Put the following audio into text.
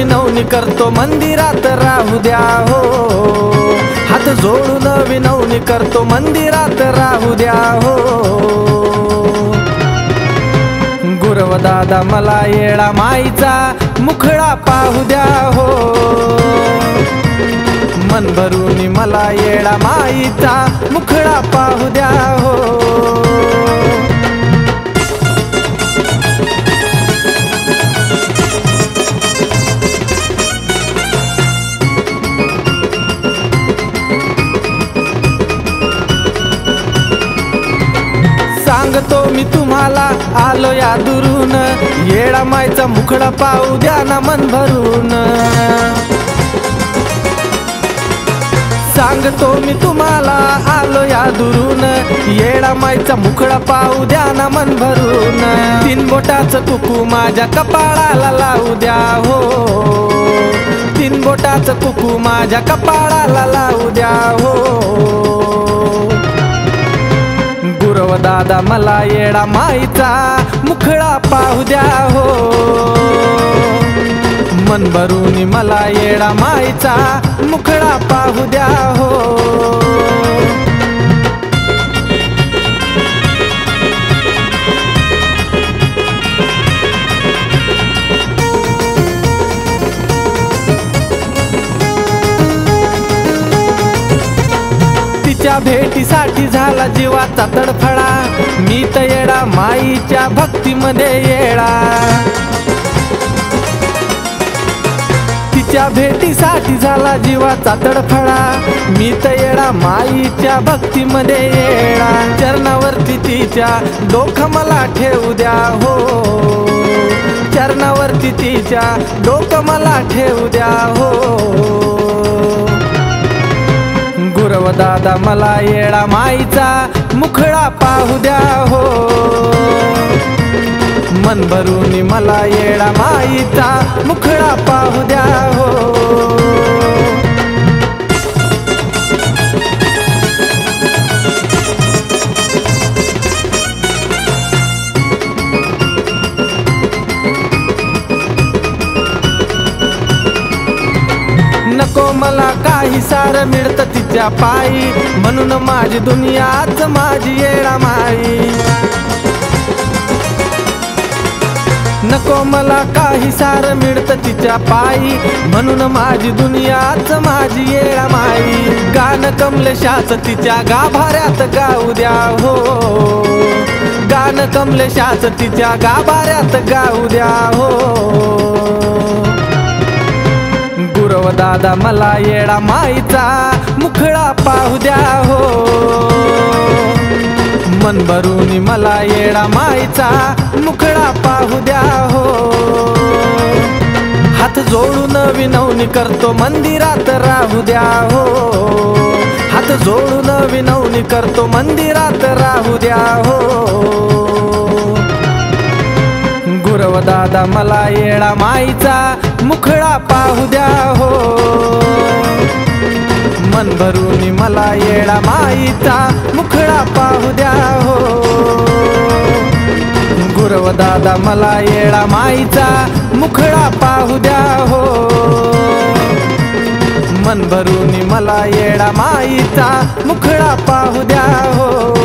विनवणी करतो मंदिरात राहू द्या हो, हात जोडून विनवणी करतो मंदिरात राहू द्या हो। गुरव दादा मला येडा माईचा मुखडा पाहू द्या हो, मन भरून मला येडा माईचा मुखडा पाहू द्या हो। सांगतो मी तुम्हाला आलो या दुरून, येडा माईचा मुखडा पाहू द्या ना मन भरून। सांगतो मी तुम्हाला आलो या दुरून, येडा माईचा मुखडा पाहू द्या ना मन भरून। तीन बोटाचं कुकू माझ्या कपाळाला लावू द्या हो, तीन बोटाचं कुकू माझ्या कपाळाला लावू द्या हो। गुरव दादा मला येडा माईचा मुखडा पाहू द्या हो, मन भरून मला येडा माईचा मुखडा पाहू द्या हो। तिच्या भेटीसाठी झाला जीवाचा तडफडा, मी तर येडा माईच्या भक्तीमध्ये येडा। तिच्या भेटीसाठी झाला जीवाचा तडफडा, मी तर येडा माईच्या भक्तीमध्ये येडा। चरणावरती तिच्या डोकं मला ठेवू द्या हो, चरणावरती तिच्या डोकं मला ठेवू द्या हो। गुरव दादा मला येडा माईचा मुखडा पाहू द्या हो, मन भरून मला येडा माईचा मुखडा पाहू द्या हो। नको मला काही सारं मिळतं तिच्या पायी, म्हणून माझी दुनियाच माझी येडा माई। नको मला काही सारं मिळतं तिच्या पायी, म्हणून माझी दुनियाच माझी येडा माई। गाणं कमलेशाचं तिच्या गाभाऱ्यात गाऊ द्या हो, गाणं कमलेशाचं तिच्या गाभाऱ्यात गाऊ द्या हो। गुरव दादा मला येडा माईचा मुखडा पाहू द्या हो, मन भरून मला येडा माईचा मुखडा पाहू द्या हो। हात जोडून विनवणी करतो मंदिरात राहू द्या हो, हात जोडून विनवणी करतो मंदिरात राहू द्या हो। गुरव दादा मला येडा माईचा मुखडा पाहू द्या हो, मन भरून मला येडा माईचा मुखडा पाहू द्या हो। गुरव दादा मला येडा माईचा मुखडा पाहू द्या हो, मन भरून मला येडा माईचा मुखडा पाहू द्या हो।